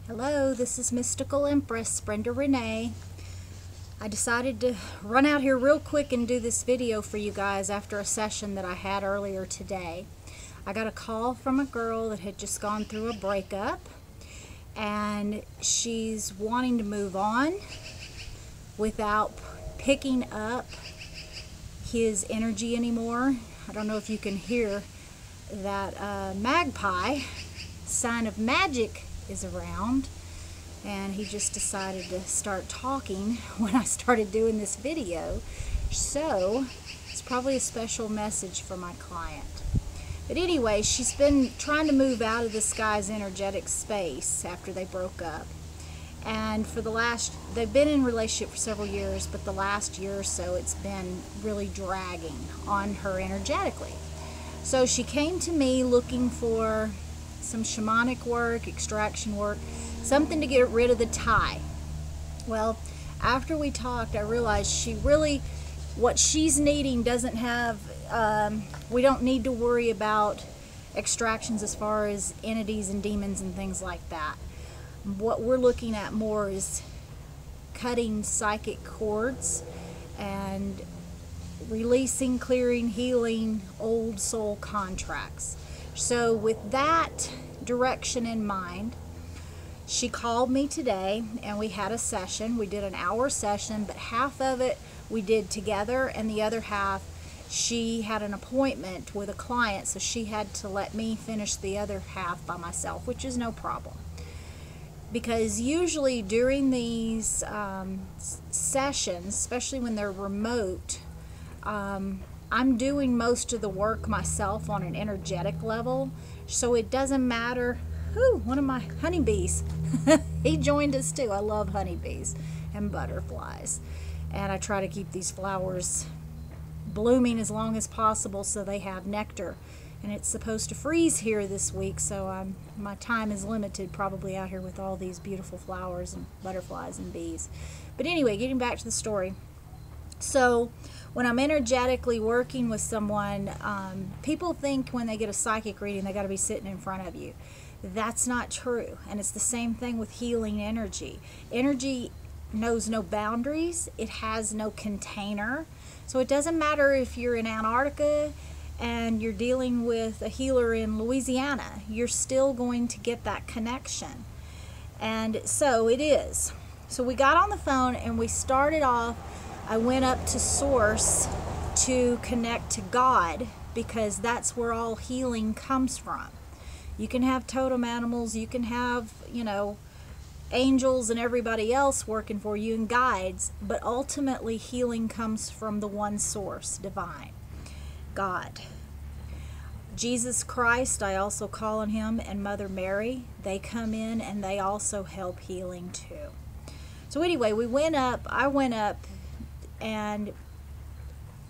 Hello, this is Mystical Empress, Brenda Renee. I decided to run out here real quick and do this video for you guys after a session that I had earlier today. I got a call from a girl that had just gone through a breakup, and she's wanting to move on without picking up his energy anymore. I don't know if you can hear that magpie, sign of magic, is around, and he just decided to start talking when I started doing this video, so it's probably a special message for my client. But anyway, she's been trying to move out of this guy's energetic space after they broke up, and they've been in a relationship for several years, but the last year or so it's been really dragging on her energetically. So she came to me looking for some shamanic work, extraction work, something to get rid of the tie. Well, after we talked, I realized what she's needing doesn't have, we don't need to worry about extractions as far as entities and demons and things like that. What we're looking at more is cutting psychic cords and releasing, clearing, healing old soul contracts. So with that direction in mind, she called me today and we had a session. We did an hour session, but half of it we did together, and the other half she had an appointment with a client, so she had to let me finish the other half by myself, which is no problem. Because usually during these sessions, especially when they're remote, I'm doing most of the work myself on an energetic level, so it doesn't matter. Ooh, one of my honeybees. He joined us too. I love honeybees and butterflies, and I try to keep these flowers blooming as long as possible so they have nectar. And it's supposed to freeze here this week, so my time is limited probably out here with all these beautiful flowers and butterflies and bees. But anyway, getting back to the story. So when I'm energetically working with someone, people think when they get a psychic reading they got to be sitting in front of you. That's not true, and it's the same thing with healing energy. Energy knows no boundaries. It has no container. So it doesn't matter if you're in Antarctica and you're dealing with a healer in Louisiana, you're still going to get that connection. And so it is. So we got on the phone and we started off. I went up to Source to connect to God, because that's where all healing comes from. You can have totem animals, you can have, angels and everybody else working for you and guides, but ultimately healing comes from the one source, divine, God. Jesus Christ, I also call on him, and Mother Mary, they come in and they also help healing too. So anyway, I went up and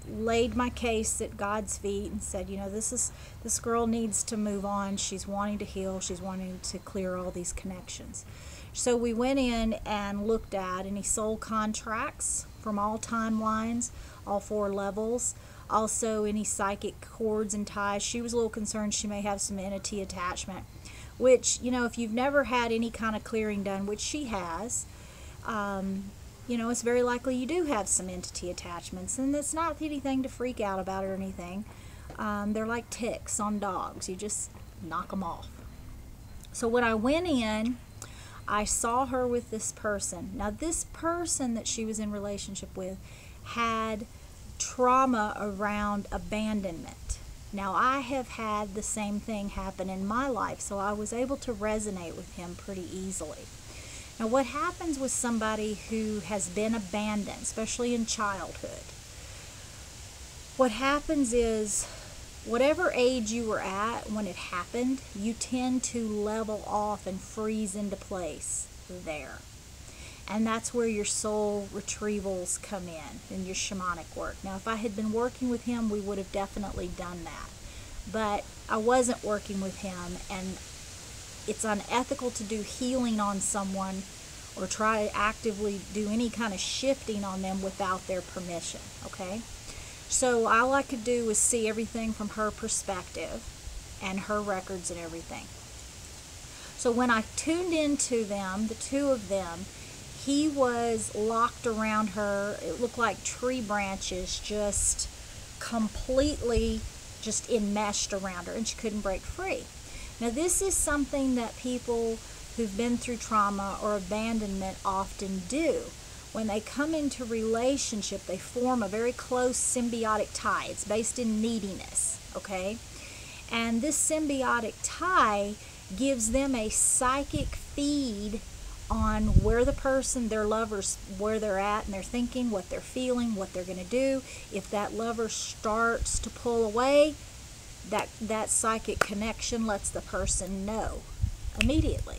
laid my case at God's feet and said, this girl needs to move on. She's wanting to heal. She's wanting to clear all these connections. So we went in and looked at any soul contracts from all timelines, all 4 levels. Also any psychic cords and ties. She was a little concerned she may have some entity attachment, which, if you've never had any kind of clearing done, which she has, it's very likely you do have some entity attachments, and it's not anything to freak out about or anything. They're like ticks on dogs. You just knock them off. So when I went in, I saw her with this person. Now, this person that she was in relationship with had trauma around abandonment. Now, I have had the same thing happen in my life, so I was able to resonate with him pretty easily. Now, what happens with somebody who has been abandoned, especially in childhood, what happens is, whatever age you were at when it happened, you tend to level off and freeze into place there. And that's where your soul retrievals come in your shamanic work. Now, if I had been working with him, we would have definitely done that. But I wasn't working with him, and it's unethical to do healing on someone or try to actively do any kind of shifting on them without their permission, okay? So all I could do was see everything from her perspective and her records and everything. So when I tuned into them, the two of them, he was locked around her. It looked like tree branches just completely just enmeshed around her, and she couldn't break free. Now this is something that people who've been through trauma or abandonment often do. When they come into relationship, they form a very close symbiotic tie. It's based in neediness, okay? And this symbiotic tie gives them a psychic feed on where the person, their lovers, where they're at and they're thinking, what they're feeling, what they're going to do. If that lover starts to pull away, that psychic connection lets the person know immediately.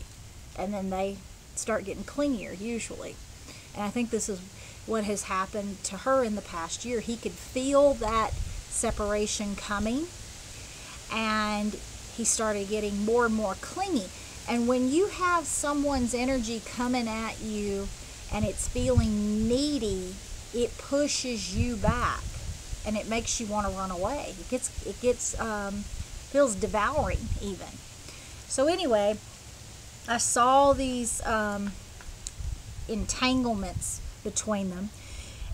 And then they start getting clingier, usually. And I think this is what has happened to her in the past year. He could feel that separation coming, and he started getting more and more clingy. And when you have someone's energy coming at you and it's feeling needy, it pushes you back and it makes you want to run away. Feels devouring even. So anyway, I saw these entanglements between them,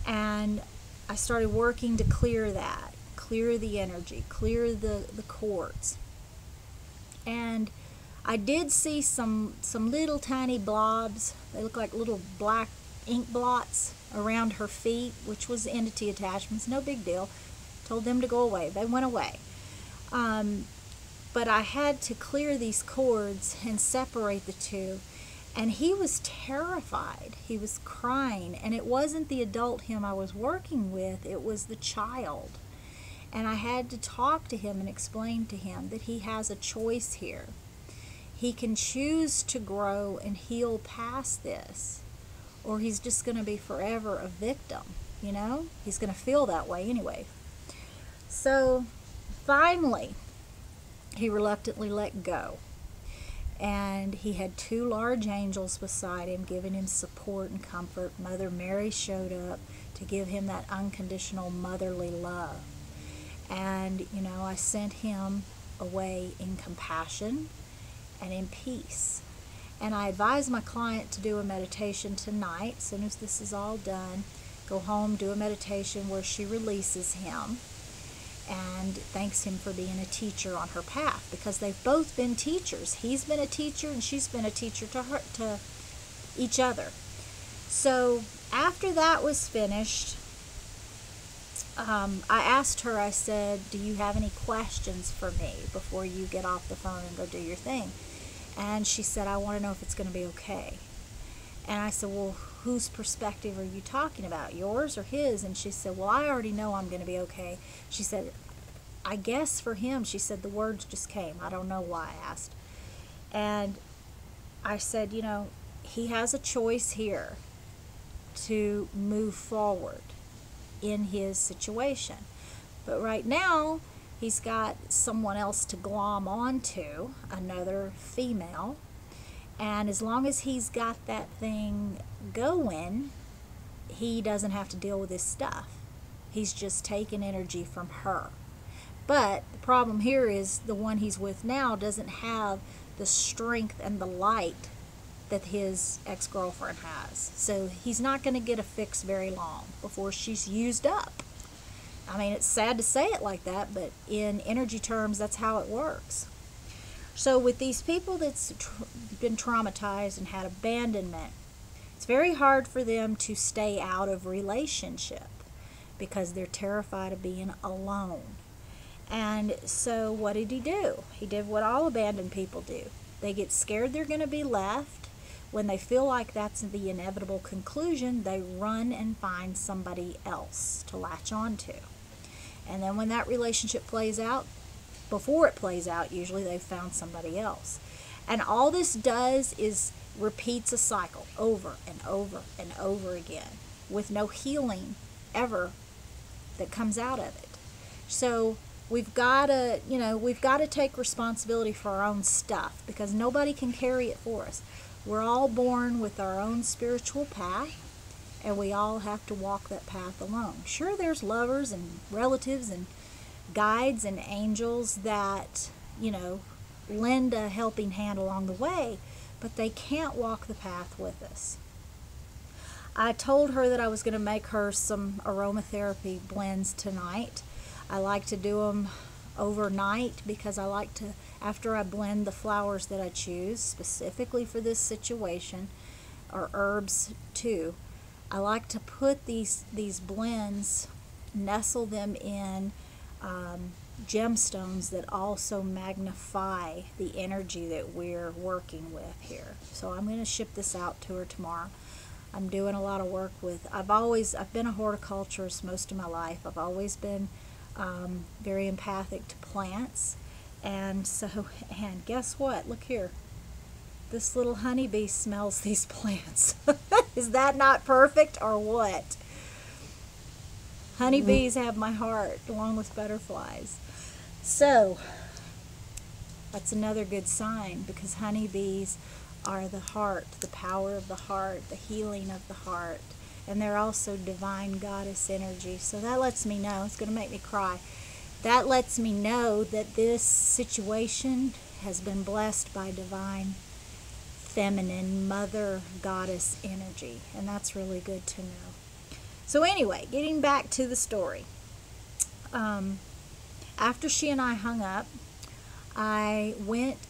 and I started working to clear that, clear the energy, clear the cords. And I did see some little tiny blobs. They look like little black ink blots around her feet, which was entity attachments. No big deal. Told them to go away. They went away. But I had to clear these cords and separate the two. And he was terrified. He was crying. And it wasn't the adult him I was working with. It was the child. And I had to talk to him and explain to him that he has a choice here. He can choose to grow and heal past this, or he's just going to be forever a victim, you know? He's going to feel that way anyway. So finally, he reluctantly let go. And he had two large angels beside him giving him support and comfort. Mother Mary showed up to give him that unconditional motherly love. And, you know, I sent him away in compassion and in peace. And I advise my client to do a meditation tonight. As soon as this is all done, go home, do a meditation where she releases him and thanks him for being a teacher on her path, because they've both been teachers. He's been a teacher and she's been a teacher to each other. So after that was finished, I asked her, I said, do you have any questions for me before you get off the phone and go do your thing? And she said, I want to know if it's going to be okay. And I said, well, whose perspective are you talking about, yours or his? And she said, well, I already know I'm going to be okay. She said, I guess for him, she said, the words just came. I don't know why I asked. And I said, you know, he has a choice here to move forward in his situation. But right now, he's got someone else to glom onto, another female. And as long as he's got that thing going, he doesn't have to deal with this stuff. He's just taking energy from her. But the problem here is the one he's with now doesn't have the strength and the light that his ex-girlfriend has. So he's not going to get a fix very long before she's used up. I mean, it's sad to say it like that, but in energy terms, that's how it works. So with these people that's been traumatized and had abandonment, it's very hard for them to stay out of relationship because they're terrified of being alone. And so what did he do? He did what all abandoned people do. They get scared they're going to be left. When they feel like that's the inevitable conclusion, they run and find somebody else to latch on to. And then when that relationship plays out, before it plays out, usually they've found somebody else. And all this does is repeats a cycle over and over and over again with no healing ever that comes out of it. So we've got to take responsibility for our own stuff, because nobody can carry it for us. We're all born with our own spiritual path, and we all have to walk that path alone. Sure, there's lovers and relatives and guides and angels that, lend a helping hand along the way, but they can't walk the path with us. I told her that I was going to make her some aromatherapy blends tonight. I like to do them overnight because I like to, after I blend the flowers that I choose specifically for this situation, or herbs too, I like to put these blends, nestle them in gemstones that also magnify the energy that we're working with here. So I'm going to ship this out to her tomorrow. I'm doing a lot of work with, I've been a horticulturist most of my life. I've always been very empathic to plants. And guess what? Look here. This little honeybee smells these plants. Is that not perfect or what? Honeybees have my heart along with butterflies. So that's another good sign, because honeybees are the heart, the power of the heart, the healing of the heart, and they're also divine goddess energy. So that lets me know, it's going to make me cry, that lets me know that this situation has been blessed by divine feminine mother goddess energy, and that's really good to know. So anyway, getting back to the story, after she and I hung up, I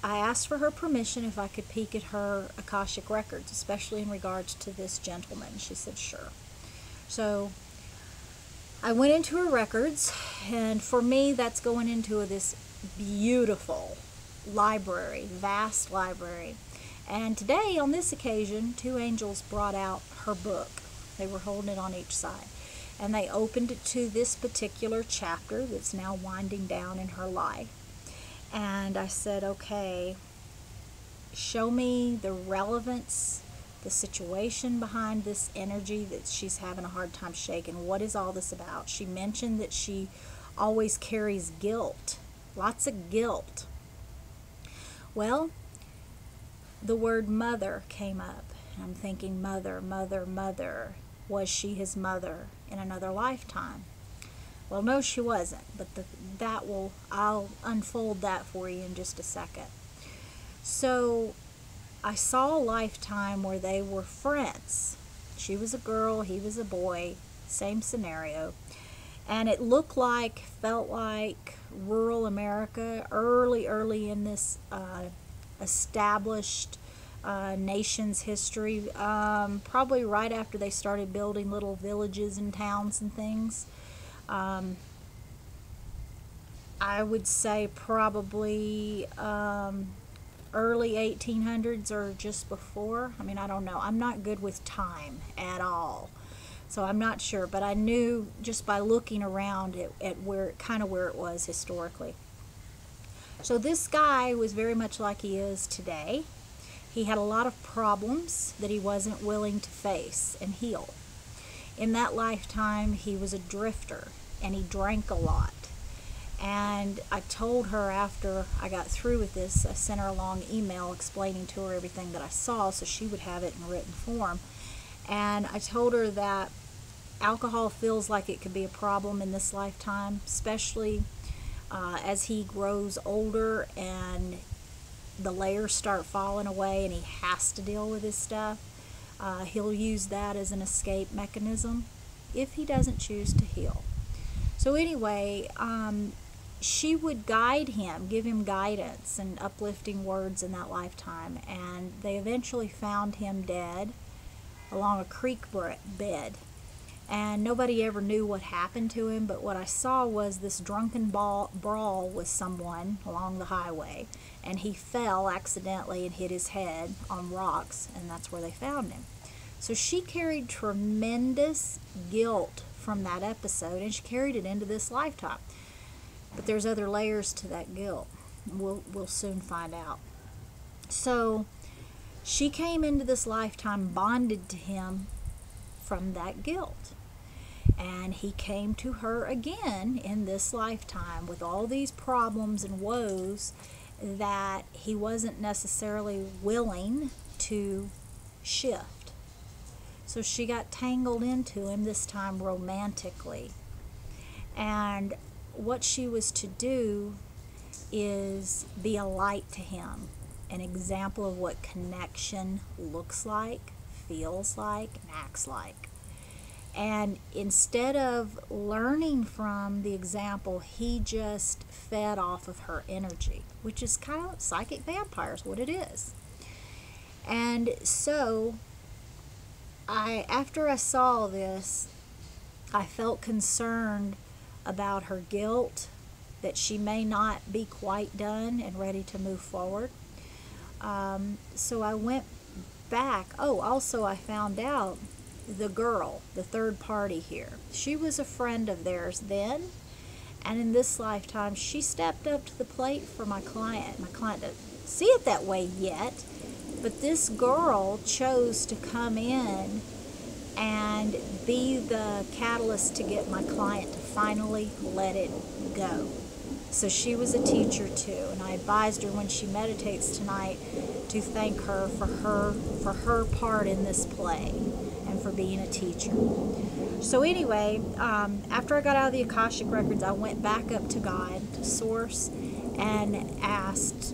asked for her permission if I could peek at her Akashic records, especially in regards to this gentleman. She said sure. So I went into her records, and for me that's going into this beautiful library, vast library. And today, on this occasion, two angels brought out her book. They were holding it on each side, and they opened it to this particular chapter that's now winding down in her life. And I said, okay, show me the relevance, the situation behind this energy that she's having a hard time shaking. What is all this about? She mentioned that she always carries guilt, lots of guilt. Well, the word mother came up. I'm thinking, mother, mother, mother. Was she his mother in another lifetime? Well, no, she wasn't, but I'll unfold that for you in just a second. So I saw a lifetime where they were friends. She was a girl, he was a boy, same scenario. And it felt like rural America, early in this established nation's history, probably right after they started building little villages and towns and things. I would say probably early 1800s or just before. I mean, I don't know. I'm not good with time at all, so I'm not sure. But I knew just by looking around at where it was historically. So this guy was very much like he is today. He had a lot of problems that he wasn't willing to face and heal. In that lifetime, he was a drifter, and he drank a lot. And I told her after I got through with this, I sent her a long email explaining to her everything that I saw so she would have it in written form. And I told her that alcohol feels like it could be a problem in this lifetime, especially as he grows older and the layers start falling away and he has to deal with his stuff. He'll use that as an escape mechanism if he doesn't choose to heal. So anyway, she would guide him, give him guidance and uplifting words in that lifetime, and they eventually found him dead along a creek bed. And nobody ever knew what happened to him, but what I saw was this drunken brawl with someone along the highway, and he fell accidentally and hit his head on rocks, and that's where they found him. So she carried tremendous guilt from that episode, and she carried it into this lifetime. But there's other layers to that guilt. We'll soon find out. So she came into this lifetime bonded to him from that guilt. And he came to her again in this lifetime with all these problems and woes that he wasn't necessarily willing to shift. So she got tangled into him, this time romantically. And what she was to do is be a light to him, an example of what connection looks like, feels like, and acts like. And instead of learning from the example, he just fed off of her energy, which is kind of psychic vampires, what it is. And so, after I saw this, I felt concerned about her guilt, that she may not be quite done and ready to move forward. So I went back. Oh, also I found out the girl, the third party here, she was a friend of theirs then, and in this lifetime she stepped up to the plate for my client. My client doesn't see it that way yet, but this girl chose to come in and be the catalyst to get my client to finally let it go. So she was a teacher too, and I advised her when she meditates tonight to thank her for her part in this play and for being a teacher. So anyway, after I got out of the Akashic Records, I went back up to God, to Source, and asked,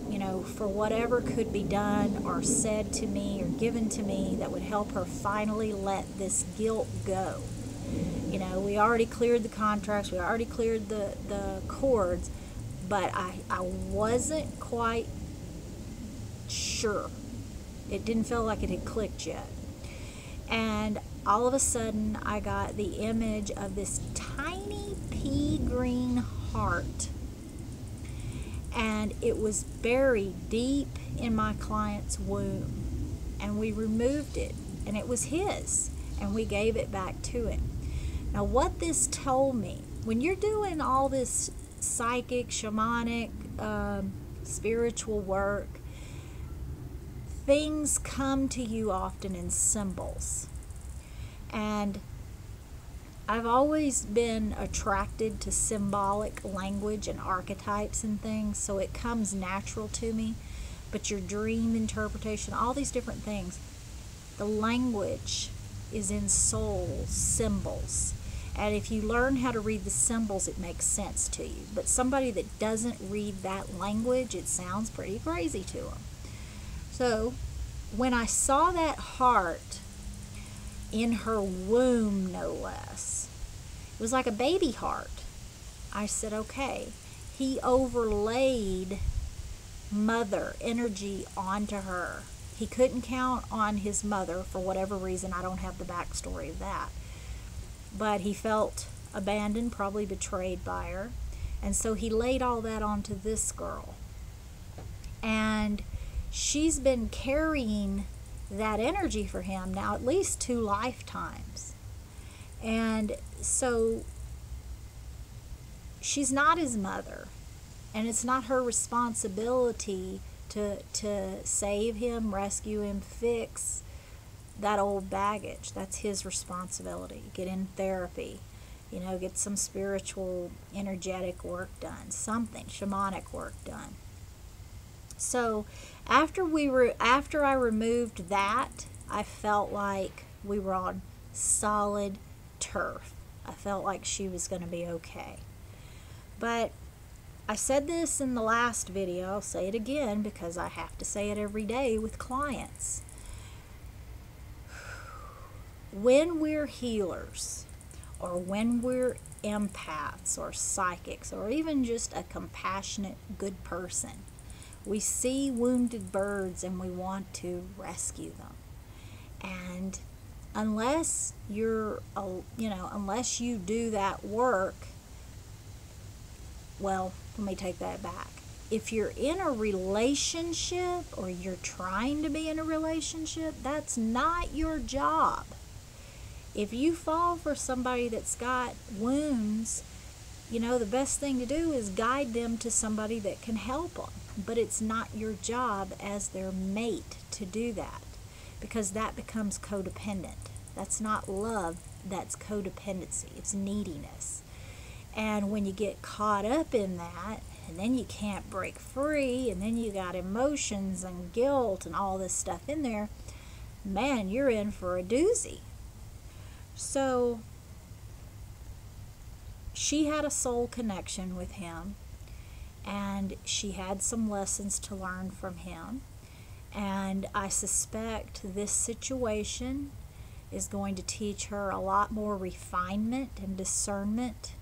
for whatever could be done or said to me or given to me that would help her finally let this guilt go. We already cleared the contracts, we already cleared the cords, but I wasn't quite sure. It didn't feel like it had clicked yet. And all of a sudden, I got the image of this tiny pea green heart. And it was buried deep in my client's womb. And we removed it. And it was his. And we gave it back to him. Now, what this told me, when you're doing all this psychic, shamanic, spiritual work, things come to you often in symbols. And I've always been attracted to symbolic language and archetypes and things, so it comes natural to me. But your dream interpretation, all these different things, the language is in soul symbols. And if you learn how to read the symbols, it makes sense to you. But somebody that doesn't read that language, it sounds pretty crazy to them. So when I saw that heart in her womb, no less, it was like a baby heart. I said, okay, he overlaid mother energy onto her. He couldn't count on his mother for whatever reason. I don't have the backstory of that. But he felt abandoned, probably betrayed by her. And so he laid all that onto this girl. And she's been carrying that energy for him now at least 2 lifetimes. And so she's not his mother. And it's not her responsibility to save him, rescue him, fix that old baggage. That's his responsibility. Get in therapy, get some spiritual, energetic work done, something, shamanic work done. So after I removed that, I felt like we were on solid turf. I felt like she was going to be okay. But I said this in the last video, I'll say it again because I have to say it every day with clients. When we're healers, or when we're empaths or psychics, or even just a compassionate, good person, we see wounded birds and we want to rescue them. And unless unless you do that work, well, let me take that back. If you're in a relationship or you're trying to be in a relationship, that's not your job. If you fall for somebody that's got wounds, the best thing to do is guide them to somebody that can help them. But it's not your job as their mate to do that, because that becomes codependent. That's not love, that's codependency. It's neediness. And when you get caught up in that, and then you can't break free, and then you got emotions and guilt and all this stuff in there, man, you're in for a doozy. So she had a soul connection with him, and she had some lessons to learn from him. And I suspect this situation is going to teach her a lot more refinement and discernment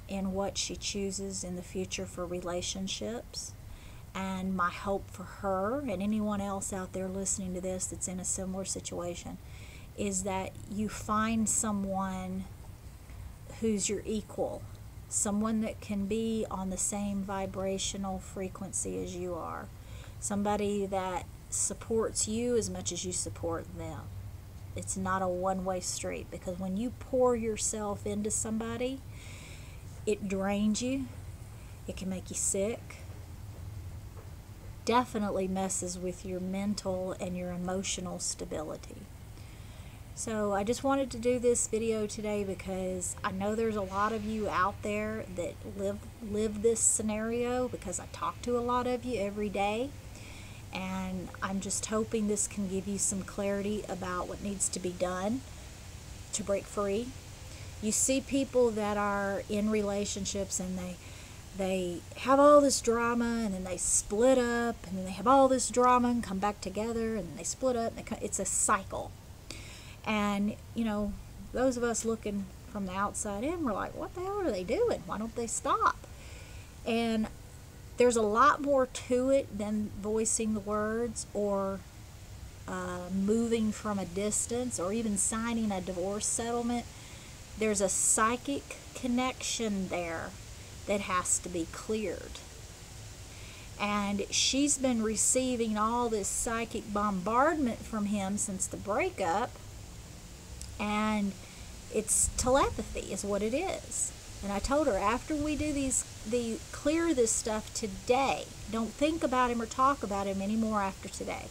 in what she chooses in the future for relationships. And my hope for her and anyone else out there listening to this that's in a similar situation is that you find someone who's your equal, someone that can be on the same vibrational frequency as you are, somebody that supports you as much as you support them. It's not a one-way street, because when you pour yourself into somebody, it drains you, it can make you sick, definitely messes with your mental and your emotional stability. So I just wanted to do this video today because I know there's a lot of you out there that live this scenario, because I talk to a lot of you every day, and I'm just hoping this can give you some clarity about what needs to be done to break free. You see people that are in relationships and they have all this drama, and then they split up, and then they have all this drama and come back together, and they split up. It's a cycle. And, you know, those of us looking from the outside in, we're like, what the hell are they doing? Why don't they stop? And there's a lot more to it than voicing the words or moving from a distance or even signing a divorce settlement. There's a psychic connection there that has to be cleared. And she's been receiving all this psychic bombardment from him since the breakup, and it's telepathy is what it is. And I told her, after we do clear this stuff today, don't think about him or talk about him anymore after today,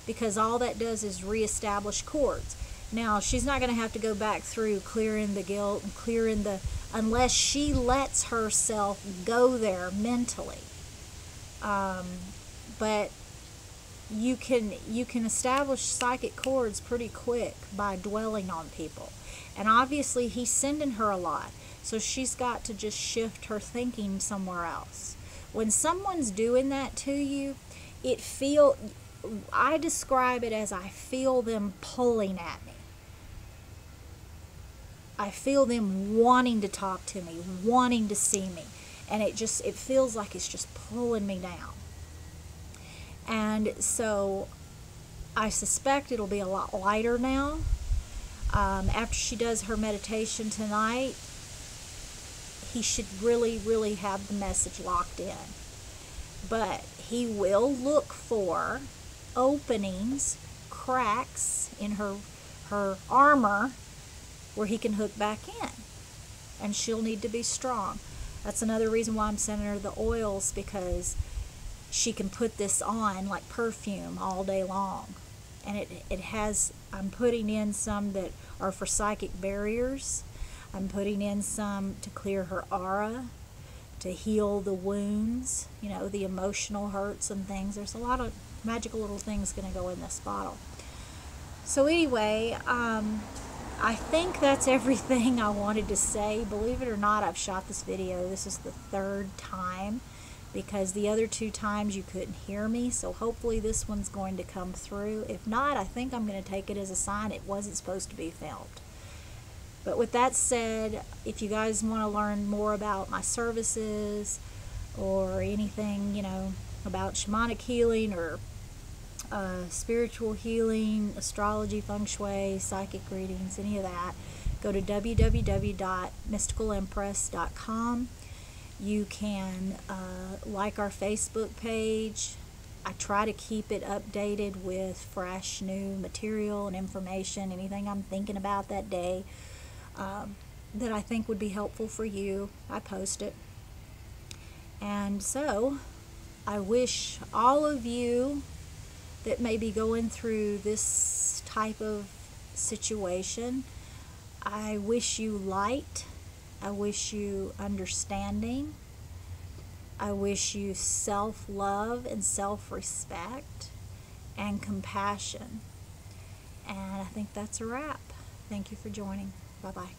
because all that does is reestablish cords. Now, she's not going to have to go back through clearing the guilt and clearing the, unless she lets herself go there mentally. But you can establish psychic cords pretty quick by dwelling on people. And obviously he's sending her a lot, so she's got to just shift her thinking somewhere else. When someone's doing that to you, I describe it as I feel them pulling at me. I feel them wanting to talk to me, wanting to see me, and it feels like it's just pulling me down. And so I suspect it'll be a lot lighter now. After she does her meditation tonight, he should really, really have the message locked in. But he will look for openings, cracks in her armor where he can hook back in. And she'll need to be strong. That's another reason why I'm sending her the oils, because she can put this on like perfume all day long. And it has, I'm putting in some that are for psychic barriers. I'm putting in some to clear her aura, to heal the wounds, you know, the emotional hurts and things. There's a lot of magical little things going to go in this bottle. So anyway, I think that's everything I wanted to say. Believe it or not, I've shot this video. This is the third time, because the other two times you couldn't hear me, so hopefully this one's going to come through. If not, I think I'm going to take it as a sign it wasn't supposed to be filmed. But with that said, if you guys want to learn more about my services or anything, you know, about shamanic healing or spiritual healing, astrology, feng shui, psychic readings, any of that, go to www.mysticalempress.com. You can like our Facebook page. I try to keep it updated with fresh new material and information, anything I'm thinking about that day that I think would be helpful for you. I post it. And so I wish all of you that may be going through this type of situation, I wish you light. I wish you understanding. I wish you self-love and self-respect and compassion. And I think that's a wrap. Thank you for joining. Bye-bye.